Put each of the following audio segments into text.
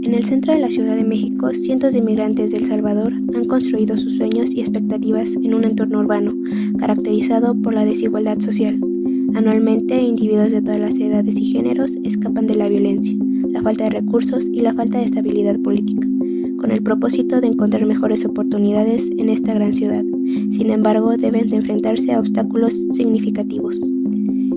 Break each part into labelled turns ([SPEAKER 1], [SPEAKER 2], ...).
[SPEAKER 1] En el centro de la Ciudad de México, cientos de inmigrantes de El Salvador han construido sus sueños y expectativas en un entorno urbano, caracterizado por la desigualdad social. Anualmente, individuos de todas las edades y géneros escapan de la violencia, la falta de recursos y la falta de estabilidad política, con el propósito de encontrar mejores oportunidades en esta gran ciudad. Sin embargo, deben de enfrentarse a obstáculos significativos.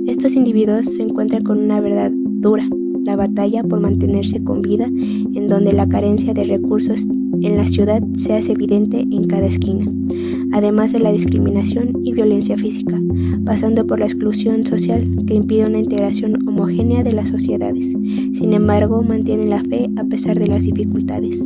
[SPEAKER 1] Estos individuos se encuentran con una verdad dura, la batalla por mantenerse con vida, en donde la carencia de recursos en la ciudad se hace evidente en cada esquina, además de la discriminación y violencia física, pasando por la exclusión social que impide una integración homogénea de las sociedades. Sin embargo, mantienen la fe a pesar de las dificultades.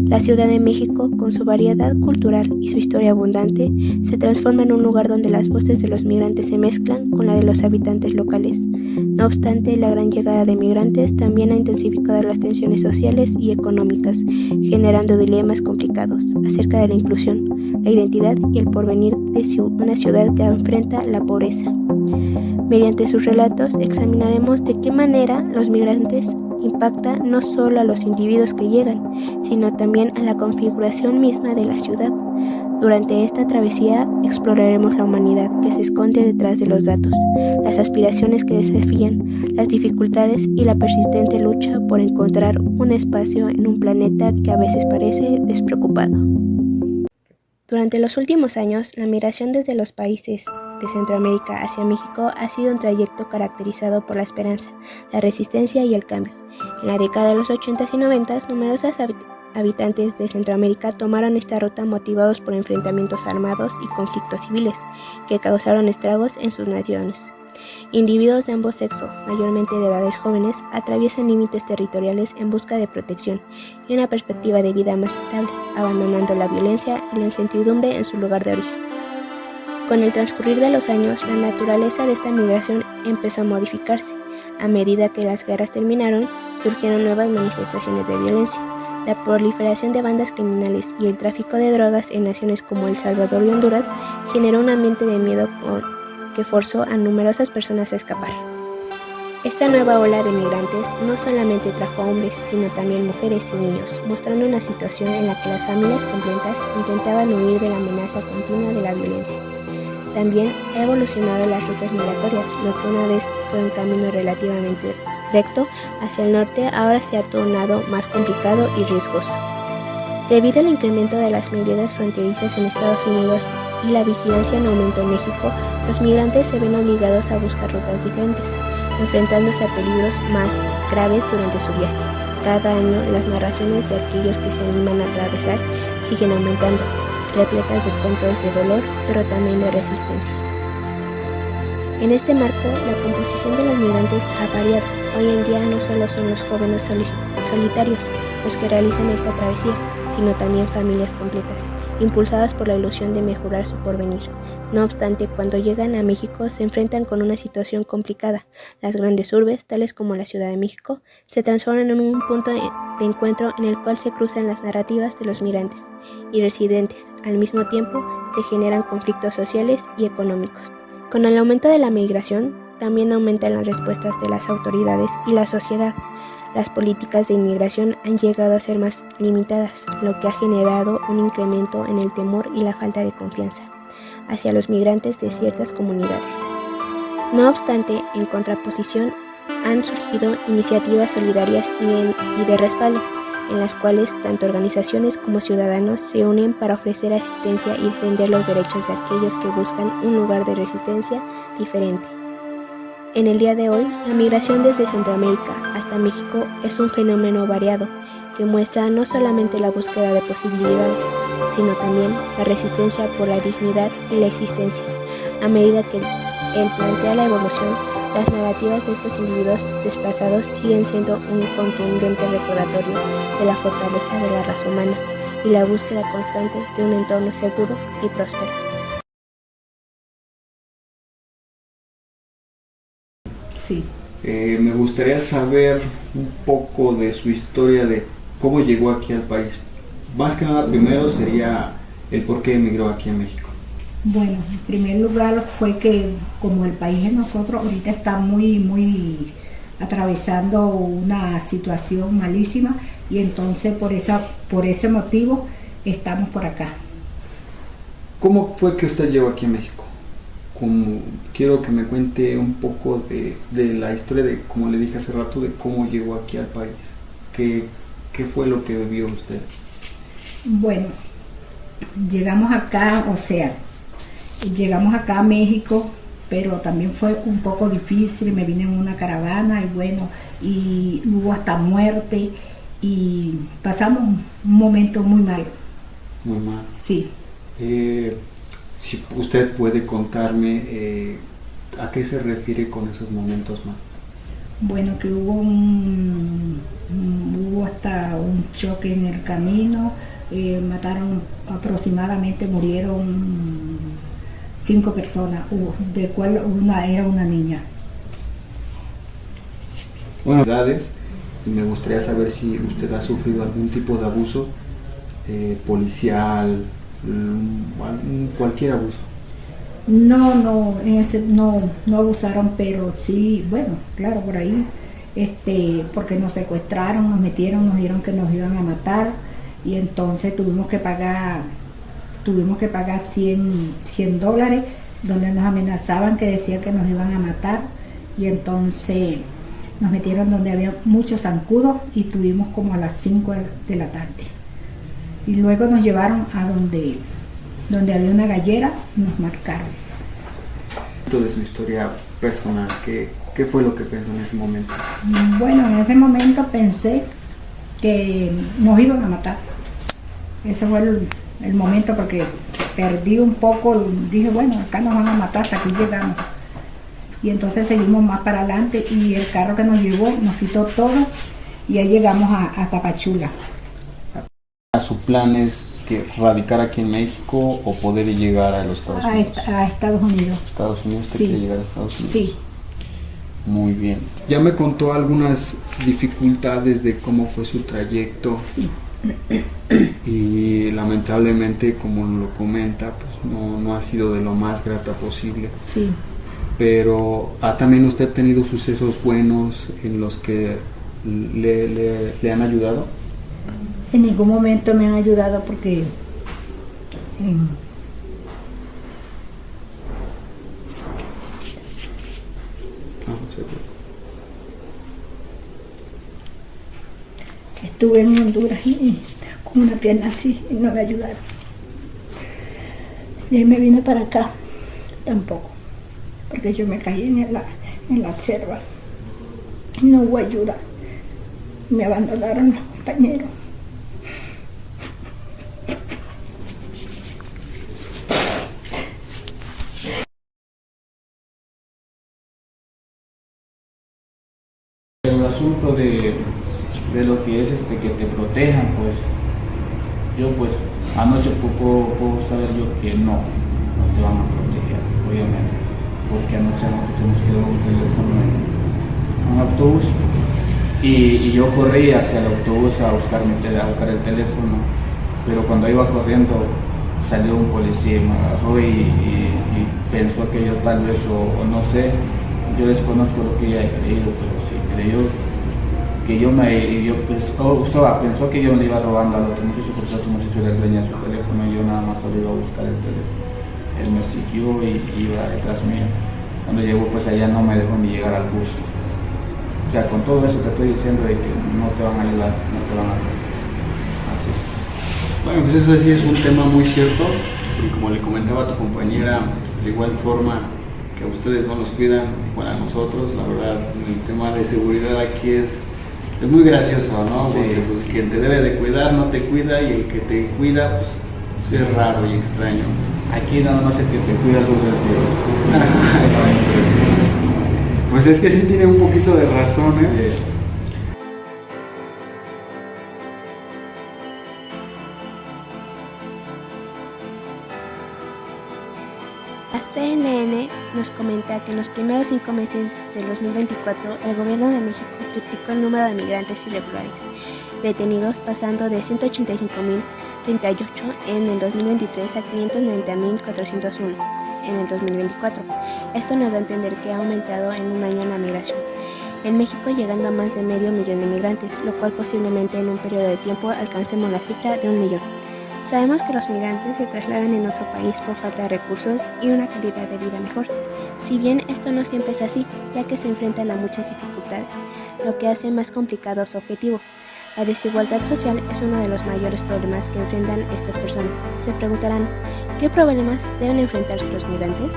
[SPEAKER 1] La Ciudad de México, con su variedad cultural y su historia abundante, se transforma en un lugar donde las voces de los migrantes se mezclan con la de los habitantes locales. No obstante, la gran llegada de migrantes también ha intensificado las tensiones sociales y económicas, generando dilemas complicados acerca de la inclusión, la identidad y el porvenir de una ciudad que enfrenta la pobreza. Mediante sus relatos examinaremos de qué manera los migrantes impacta no solo a los individuos que llegan, sino también a la configuración misma de la ciudad. Durante esta travesía exploraremos la humanidad que se esconde detrás de los datos, las aspiraciones que desafían, las dificultades y la persistente lucha por encontrar un espacio en un planeta que a veces parece despreocupado. Durante los últimos años, la migración desde los países de Centroamérica hacia México ha sido un trayecto caracterizado por la esperanza, la resistencia y el cambio. En la década de los 80s y 90s, numerosos habitantes de Centroamérica tomaron esta ruta motivados por enfrentamientos armados y conflictos civiles que causaron estragos en sus naciones. Individuos de ambos sexos, mayormente de edades jóvenes, atraviesan límites territoriales en busca de protección y una perspectiva de vida más estable, abandonando la violencia y la incertidumbre en su lugar de origen. Con el transcurrir de los años, la naturaleza de esta migración empezó a modificarse. A medida que las guerras terminaron, surgieron nuevas manifestaciones de violencia. La proliferación de bandas criminales y el tráfico de drogas en naciones como El Salvador y Honduras generó un ambiente de miedo que forzó a numerosas personas a escapar. Esta nueva ola de migrantes no solamente trajo a hombres, sino también mujeres y niños, mostrando una situación en la que las familias completas intentaban huir de la amenaza continua de la violencia. También ha evolucionado las rutas migratorias, lo que una vez fue un camino relativamente recto hacia el norte, ahora se ha tornado más complicado y riesgoso. Debido al incremento de las medidas fronterizas en Estados Unidos y la vigilancia en aumento en México, los migrantes se ven obligados a buscar rutas diferentes, enfrentándose a peligros más graves durante su viaje. Cada año, las narraciones de aquellos que se animan a atravesar siguen aumentando, repletas de cuentos de dolor, pero también de resistencia. En este marco, la composición de los migrantes ha variado. Hoy en día no solo son los jóvenes solitarios los que realizan esta travesía, sino también familias completas, impulsadas por la ilusión de mejorar su porvenir. No obstante, cuando llegan a México se enfrentan con una situación complicada. Las grandes urbes, tales como la Ciudad de México, se transforman en un punto de encuentro en el cual se cruzan las narrativas de los migrantes y residentes. Al mismo tiempo, se generan conflictos sociales y económicos. Con el aumento de la migración, también aumentan las respuestas de las autoridades y la sociedad. Las políticas de inmigración han llegado a ser más limitadas, lo que ha generado un incremento en el temor y la falta de confianza hacia los migrantes de ciertas comunidades. No obstante, en contraposición, han surgido iniciativas solidarias y de respaldo, en las cuales tanto organizaciones como ciudadanos se unen para ofrecer asistencia y defender los derechos de aquellos que buscan un lugar de resistencia diferente. En el día de hoy, la migración desde Centroamérica hasta México es un fenómeno variado que muestra no solamente la búsqueda de posibilidades, sino también la resistencia por la dignidad y la existencia. A medida que él plantea la evolución, las narrativas de estos individuos desplazados siguen siendo un contundente recordatorio de la fortaleza de la raza humana y la búsqueda constante de un entorno seguro y próspero.
[SPEAKER 2] Sí.
[SPEAKER 3] Me gustaría saber un poco de su historia, de cómo llegó aquí al país. Más que nada, primero sería el por qué emigró aquí a México.
[SPEAKER 2] Bueno, en primer lugar fue que como el país de nosotros ahorita está muy atravesando una situación malísima, y entonces por ese motivo estamos por acá.
[SPEAKER 3] ¿Cómo fue que usted llegó aquí a México? Quiero que me cuente un poco de la historia de, como le dije hace rato, de cómo llegó aquí al país. ¿Qué fue lo que vivió usted?
[SPEAKER 2] Bueno, llegamos acá a México, pero también fue un poco difícil. Me vine en una caravana y bueno, y hubo hasta muerte y pasamos un momento muy malo.
[SPEAKER 3] Muy mal.
[SPEAKER 2] Sí.
[SPEAKER 3] Si usted puede contarme a qué se refiere con esos momentos malos.
[SPEAKER 2] Bueno, que hubo hasta un choque en el camino, murieron 5 personas, de cual una era una niña.
[SPEAKER 3] Bueno, me gustaría saber si usted ha sufrido algún tipo de abuso policial, cualquier abuso.
[SPEAKER 2] No, no abusaron, pero sí, bueno, claro, por ahí, porque nos secuestraron, nos metieron, nos dijeron que nos iban a matar y entonces tuvimos que pagar $100, donde nos amenazaban, que decían que nos iban a matar, y entonces nos metieron donde había muchos zancudos y tuvimos como a las 5 de la tarde. Y luego nos llevaron a donde había una gallera y nos marcaron.
[SPEAKER 3] De su historia personal, ¿qué fue lo que pensó en ese momento?
[SPEAKER 2] Bueno, en ese momento pensé que nos iban a matar. Ese fue el momento, porque perdí un poco, dije, bueno, acá nos van a matar, hasta aquí llegamos. Y entonces seguimos más para adelante y el carro que nos llevó nos quitó todo y ahí llegamos a Tapachula.
[SPEAKER 3] ¿Su plan es que radicar aquí en México o poder llegar a los Estados Unidos?
[SPEAKER 2] A Estados Unidos.
[SPEAKER 3] ¿Estados Unidos? ¿Usted
[SPEAKER 2] Sí.
[SPEAKER 3] quiere llegar a Estados Unidos?
[SPEAKER 2] Sí.
[SPEAKER 3] Muy bien. Ya me contó algunas dificultades de cómo fue su trayecto.
[SPEAKER 2] Sí.
[SPEAKER 3] Y lamentablemente, como lo comenta, pues no ha sido de lo más grata posible.
[SPEAKER 2] Sí.
[SPEAKER 3] Pero también usted ha tenido sucesos buenos en los que le han ayudado.
[SPEAKER 2] En ningún momento me han ayudado porque estuve en Honduras y con una pierna así y no me ayudaron. Y ahí me vine para acá, tampoco, porque yo me caí en la selva y no hubo ayuda. Me abandonaron los compañeros.
[SPEAKER 4] El asunto de lo que es que te protejan, pues yo pues anoche puedo saber yo que no te van a proteger, obviamente, porque anoche se nos quedó un teléfono en un autobús y yo corrí hacia el autobús a buscar el teléfono, pero cuando iba corriendo salió un policía y me agarró y pensó que yo tal vez o no sé, yo desconozco lo que ella ha creído, pero sí creyó que pensó que yo le iba robando al otro muchacho, porque el otro muchacho era el dueño de su teléfono y yo nada más solo iba a buscar el teléfono. Él me siguió y iba detrás mío. Cuando llegó pues allá no me dejó ni llegar al bus. O sea, con todo eso te estoy diciendo de que no te van a ayudar, no te van a ayudar. Así.
[SPEAKER 3] Bueno, pues eso sí es un tema muy cierto, y como le comentaba a tu compañera, de igual forma que a ustedes no nos cuidan, igual a nosotros, la verdad, el tema de seguridad aquí es muy gracioso, ¿no?
[SPEAKER 4] Sí.
[SPEAKER 3] Porque pues, quien te debe de cuidar no te cuida y el que te cuida pues es raro y extraño.
[SPEAKER 4] Aquí nada más es que te cuidas sobre Dios.
[SPEAKER 3] Pues es que sí tiene un poquito de razón, ¿eh?
[SPEAKER 4] Sí.
[SPEAKER 1] La CNN nos comenta que en los primeros 5 meses del 2024 el gobierno de México triplicó el número de migrantes irregulares detenidos, pasando de 185.038 en el 2023 a 590.401 en el 2024. Esto nos da a entender que ha aumentado en un año la migración. en México llegando a más de 500.000 de migrantes, lo cual posiblemente en un periodo de tiempo alcancemos la cifra de 1 millón. Sabemos que los migrantes se trasladan en otro país por falta de recursos y una calidad de vida mejor. Si bien esto no siempre es así, ya que se enfrentan a muchas dificultades, lo que hace más complicado su objetivo. La desigualdad social es uno de los mayores problemas que enfrentan estas personas. Se preguntarán, ¿qué problemas deben enfrentarse los migrantes?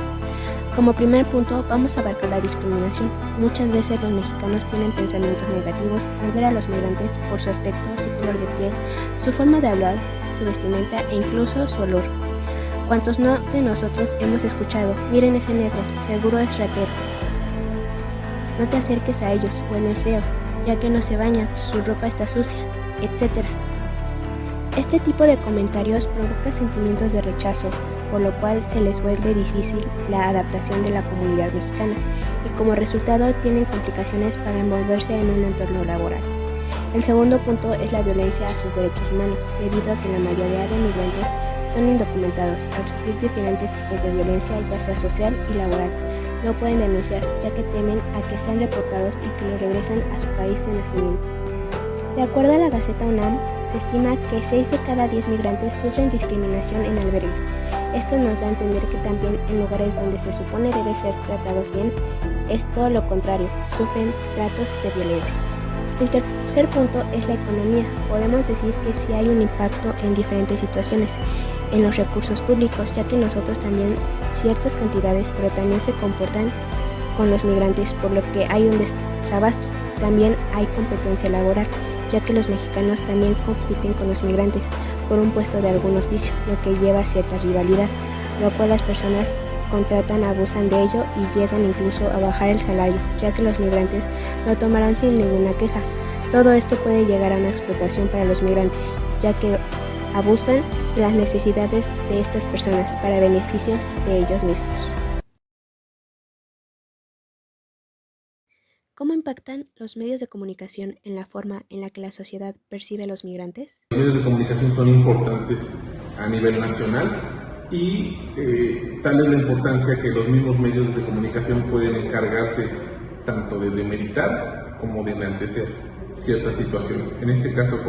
[SPEAKER 1] Como primer punto, vamos a abarcar la discriminación. Muchas veces los mexicanos tienen pensamientos negativos al ver a los migrantes por su aspecto, su color de piel, su forma de hablar, su vestimenta e incluso su olor. ¿Cuántos no de nosotros hemos escuchado? Miren ese negro, seguro es ratero. No te acerques a ellos, huelen feo, ya que no se bañan, su ropa está sucia, etc. Este tipo de comentarios provoca sentimientos de rechazo, por lo cual se les vuelve difícil la adaptación de la comunidad mexicana y como resultado tienen complicaciones para envolverse en un entorno laboral. El segundo punto es la violencia a sus derechos humanos, debido a que la mayoría de migrantes son indocumentados. Al sufrir diferentes tipos de violencia, ya sea social y laboral, no pueden denunciar, ya que temen a que sean reportados y que los regresen a su país de nacimiento. De acuerdo a la Gaceta UNAM, se estima que 6 de cada 10 migrantes sufren discriminación en albergues. Esto nos da a entender que también en lugares donde se supone deben ser tratados bien, es todo lo contrario, sufren tratos de violencia. El tercer punto es la economía. Podemos decir que sí hay un impacto en diferentes situaciones, en los recursos públicos, ya que nosotros también ciertas cantidades, pero también se comportan con los migrantes, por lo que hay un desabasto. También hay competencia laboral, ya que los mexicanos también compiten con los migrantes por un puesto de algún oficio, lo que lleva a cierta rivalidad, lo cual las personas contratan, abusan de ello y llegan incluso a bajar el salario, ya que los migrantes lo tomarán sin ninguna queja. Todo esto puede llegar a una explotación para los migrantes, ya que abusan de las necesidades de estas personas para beneficios de ellos mismos. ¿Cómo impactan los medios de comunicación en la forma en la que la sociedad percibe a los migrantes?
[SPEAKER 5] Los medios de comunicación son importantes a nivel nacional y tal es la importancia que los mismos medios de comunicación pueden encargarse tanto de demeritar como de enaltecer ciertas situaciones. En este caso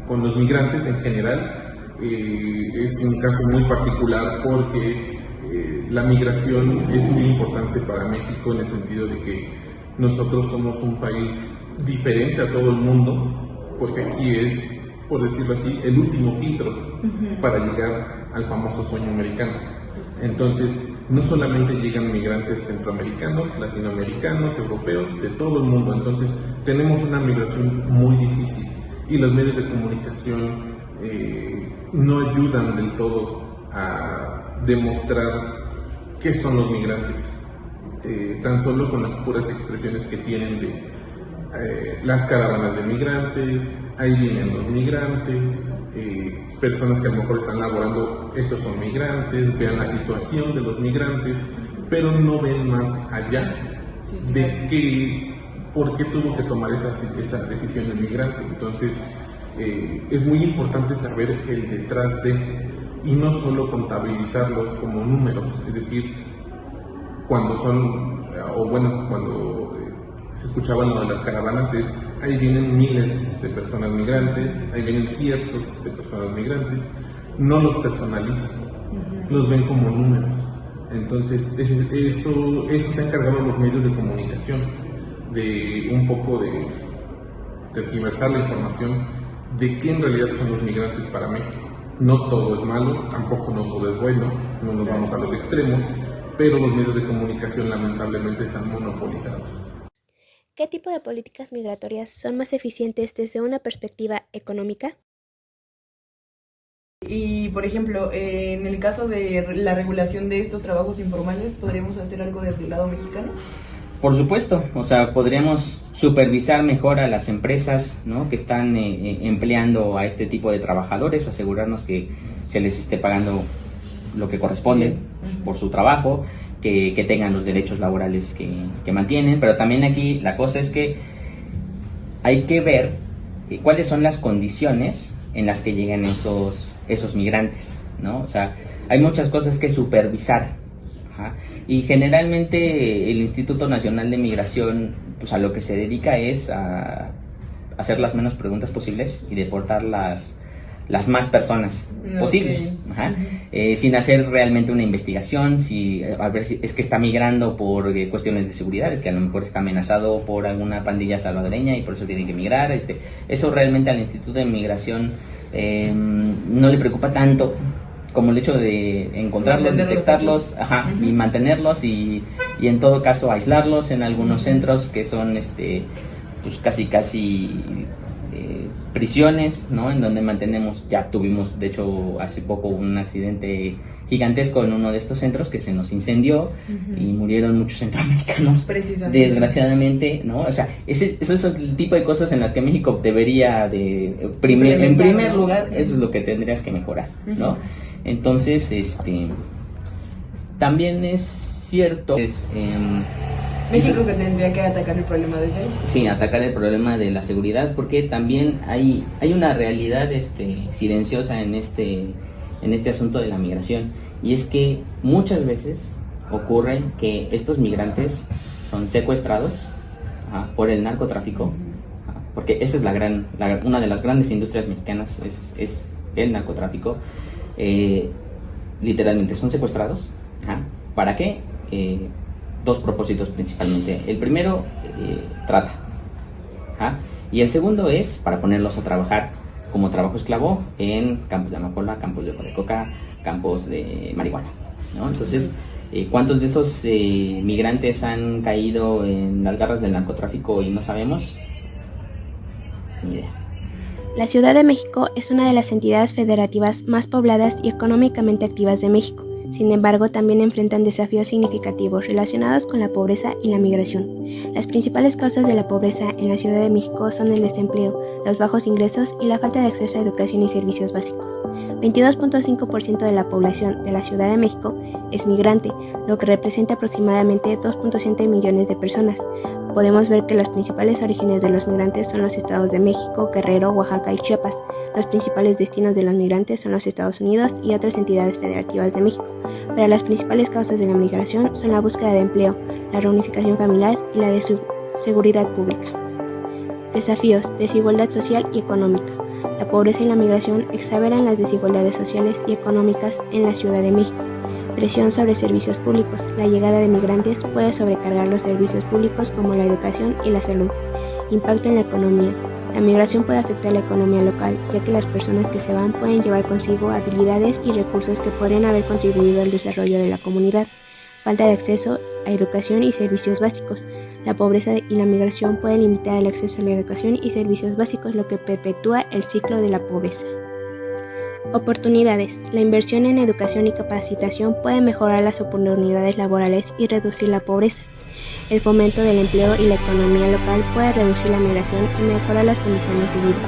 [SPEAKER 5] con los migrantes en general es un caso muy particular porque la migración es muy importante para México en el sentido de que nosotros somos un país diferente a todo el mundo porque aquí es, por decirlo así, el último filtro para llegar al famoso sueño americano. Entonces, no solamente llegan migrantes centroamericanos, latinoamericanos, europeos, de todo el mundo. Entonces, tenemos una migración muy difícil y los medios de comunicación no ayudan del todo a demostrar qué son los migrantes. Tan solo con las puras expresiones que tienen de las caravanas de migrantes, ahí vienen los migrantes, personas que a lo mejor están laborando, esos son migrantes, vean la situación de los migrantes, pero no ven más allá de por qué tuvo que tomar esa decisión el migrante. Entonces, es muy importante saber el detrás de, y no solo contabilizarlos como números, es decir, cuando se escuchaban lo de las caravanas, ahí vienen miles de personas migrantes, ahí vienen cientos de personas migrantes, no los personalizan, los ven como números. Entonces, eso se han encargado los medios de comunicación, de un poco de tergiversar la información de qué en realidad son los migrantes para México. No todo es malo, tampoco no todo es bueno, no nos vamos a los extremos, pero los medios de comunicación lamentablemente están monopolizados.
[SPEAKER 1] ¿Qué tipo de políticas migratorias son más eficientes desde una perspectiva económica?
[SPEAKER 6] Y, por ejemplo, en el caso de la regulación de estos trabajos informales, ¿podríamos hacer algo desde el lado mexicano?
[SPEAKER 7] Por supuesto, o sea, podríamos supervisar mejor a las empresas, ¿no?, que están empleando a este tipo de trabajadores, asegurarnos que se les esté pagando lo que corresponde por su trabajo, que tengan los derechos laborales que mantienen, pero también aquí la cosa es que hay que ver cuáles son las condiciones en las que llegan esos migrantes, ¿no? O sea, hay muchas cosas que supervisar. Y generalmente el Instituto Nacional de Migración pues a lo que se dedica es a hacer las menos preguntas posibles y deportar las más personas posibles, sin hacer realmente una investigación, a ver si es que está migrando por cuestiones de seguridad, es que a lo mejor está amenazado por alguna pandilla salvadoreña y por eso tiene que migrar. Eso realmente al Instituto de Migración no le preocupa tanto como el hecho de encontrarlos, detectarlos, y mantenerlos y en todo caso aislarlos en algunos centros que son pues casi prisiones, ¿no? En donde ya tuvimos de hecho hace poco un accidente gigantesco en uno de estos centros que se nos incendió y murieron muchos centroamericanos, desgraciadamente, ¿no? O sea, eso es el tipo de cosas en las que México debería en primer lugar, eso es lo que tendrías que mejorar, ¿no? Entonces, también es cierto,
[SPEAKER 6] México que tendría que atacar el problema desde ahí.
[SPEAKER 7] Sí, atacar el problema de la seguridad, porque también hay una realidad silenciosa en este asunto de la migración, y es que muchas veces ocurre que estos migrantes son secuestrados por el narcotráfico, porque esa es una de las grandes industrias mexicanas, es el narcotráfico. Literalmente son secuestrados. ¿Para qué? Dos propósitos principalmente. El primero, trata. Y el segundo es para ponerlos a trabajar como trabajo esclavo en campos de amapola, campos de coca, campos de marihuana, ¿no? Entonces, ¿cuántos de esos migrantes han caído en las garras del narcotráfico y no sabemos? Ni idea.
[SPEAKER 1] La Ciudad de México es una de las entidades federativas más pobladas y económicamente activas de México. Sin embargo, también enfrentan desafíos significativos relacionados con la pobreza y la migración. Las principales causas de la pobreza en la Ciudad de México son el desempleo, los bajos ingresos y la falta de acceso a educación y servicios básicos. 22.5% de la población de la Ciudad de México es migrante, lo que representa aproximadamente 2.7 millones de personas. Podemos ver que los principales orígenes de los migrantes son los estados de México, Guerrero, Oaxaca y Chiapas. Los principales destinos de los migrantes son los Estados Unidos y otras entidades federativas de México. Pero las principales causas de la migración son la búsqueda de empleo, la reunificación familiar y la de seguridad pública. Desafíos: desigualdad social y económica. La pobreza y la migración exageran las desigualdades sociales y económicas en la Ciudad de México. Presión sobre servicios públicos. La llegada de migrantes puede sobrecargar los servicios públicos como la educación y la salud. Impacto en la economía. La migración puede afectar la economía local, ya que las personas que se van pueden llevar consigo habilidades y recursos que podrían haber contribuido al desarrollo de la comunidad. Falta de acceso a educación y servicios básicos. La pobreza y la migración pueden limitar el acceso a la educación y servicios básicos, lo que perpetúa el ciclo de la pobreza. Oportunidades. La inversión en educación y capacitación puede mejorar las oportunidades laborales y reducir la pobreza. El fomento del empleo y la economía local puede reducir la migración y mejorar las condiciones de vida.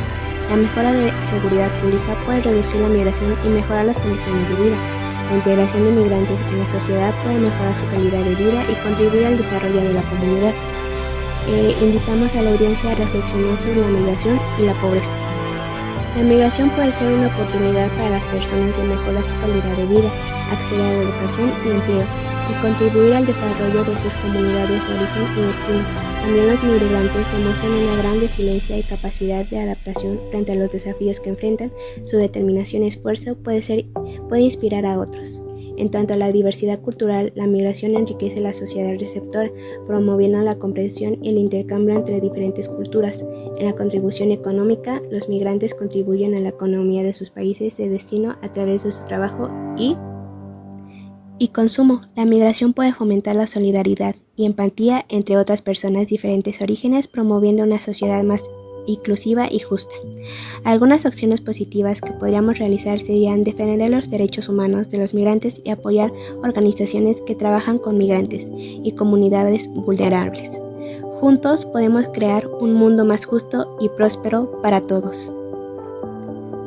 [SPEAKER 1] La mejora de seguridad pública puede reducir la migración y mejorar las condiciones de vida. La integración de migrantes en la sociedad puede mejorar su calidad de vida y contribuir al desarrollo de la comunidad. Invitamos a la audiencia a reflexionar sobre la migración y la pobreza. La migración puede ser una oportunidad para las personas de mejorar su calidad de vida, acceder a la educación y empleo, y contribuir al desarrollo de sus comunidades de origen y destino. También los migrantes demuestran una gran resiliencia y capacidad de adaptación frente a los desafíos que enfrentan. Su determinación y esfuerzo puede inspirar a otros. En tanto a la diversidad cultural, la migración enriquece la sociedad receptora, promoviendo la comprensión y el intercambio entre diferentes culturas. En la contribución económica, los migrantes contribuyen a la economía de sus países de destino a través de su trabajo y consumo. La migración puede fomentar la solidaridad y empatía entre otras personas de diferentes orígenes, promoviendo una sociedad más inclusiva y justa. Algunas acciones positivas que podríamos realizar serían defender los derechos humanos de los migrantes y apoyar organizaciones que trabajan con migrantes y comunidades vulnerables. Juntos podemos crear un mundo más justo y próspero para todos.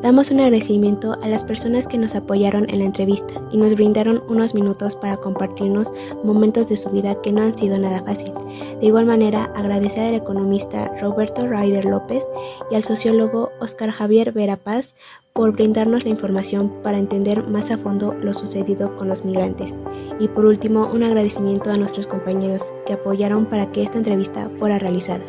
[SPEAKER 1] Damos un agradecimiento a las personas que nos apoyaron en la entrevista y nos brindaron unos minutos para compartirnos momentos de su vida que no han sido nada fácil. De igual manera, agradecer al economista Roberto Ryder López y al sociólogo Oscar Javier Vera Paz por brindarnos la información para entender más a fondo lo sucedido con los migrantes. Y por último, un agradecimiento a nuestros compañeros que apoyaron para que esta entrevista fuera realizada.